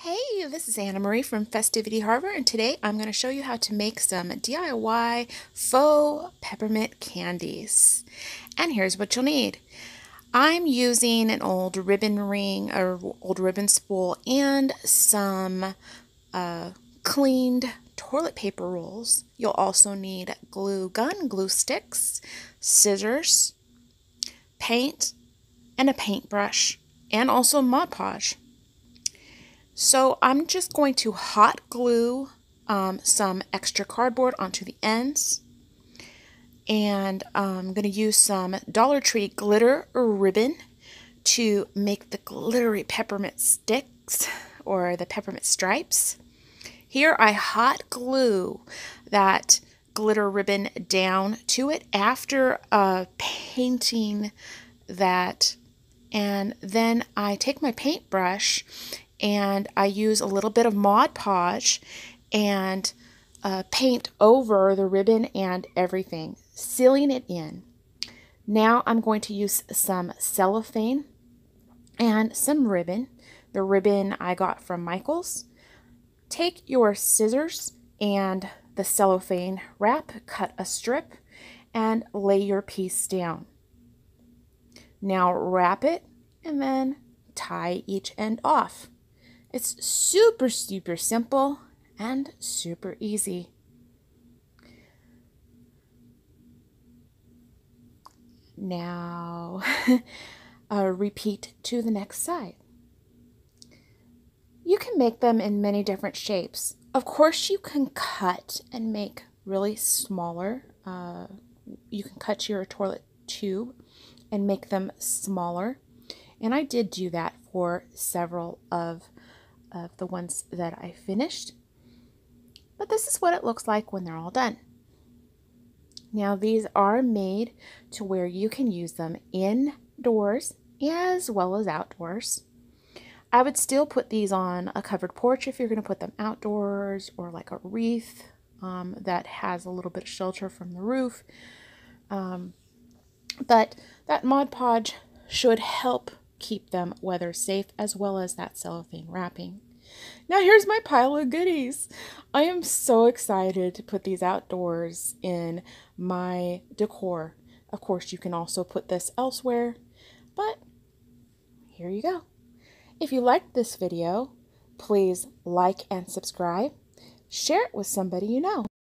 Hey, this is Anna Marie from Festivity Harbor, and today I'm going to show you how to make some DIY faux peppermint candies. And here's what you'll need. I'm using an old ribbon ring or old ribbon spool and some cleaned toilet paper rolls. You'll also need glue gun, glue sticks, scissors, paint, and a paintbrush, and also Mod Podge. So I'm just going to hot glue some extra cardboard onto the ends, and I'm going to use some Dollar Tree glitter ribbon to make the glittery peppermint sticks or the peppermint stripes. Here I hot glue that glitter ribbon down to it after painting that, and then I take my paintbrush and I use a little bit of Mod Podge and paint over the ribbon and everything, sealing it in. Now I'm going to use some cellophane and some ribbon. The ribbon I got from Michael's. Take your scissors and the cellophane wrap, cut a strip, and lay your piece down. Now wrap it and then tie each end off. It's super simple and super easy. Now repeat to the next side. You can make them in many different shapes. Of course, you can cut and make really smaller. You can cut your toilet tube and make them smaller. And I did do that for several of the ones that I finished. But this is what it looks like when they're all done. Now these are made to where you can use them indoors as well as outdoors. I would still put these on a covered porch if you're going to put them outdoors, or like a wreath that has a little bit of shelter from the roof. But that Mod Podge should help keep them weather safe, as well as that cellophane wrapping. Now here's my pile of goodies. I am so excited to put these outdoors in my decor. Of course, you can also put this elsewhere, but here you go. If you liked this video, please like and subscribe. Share it with somebody you know.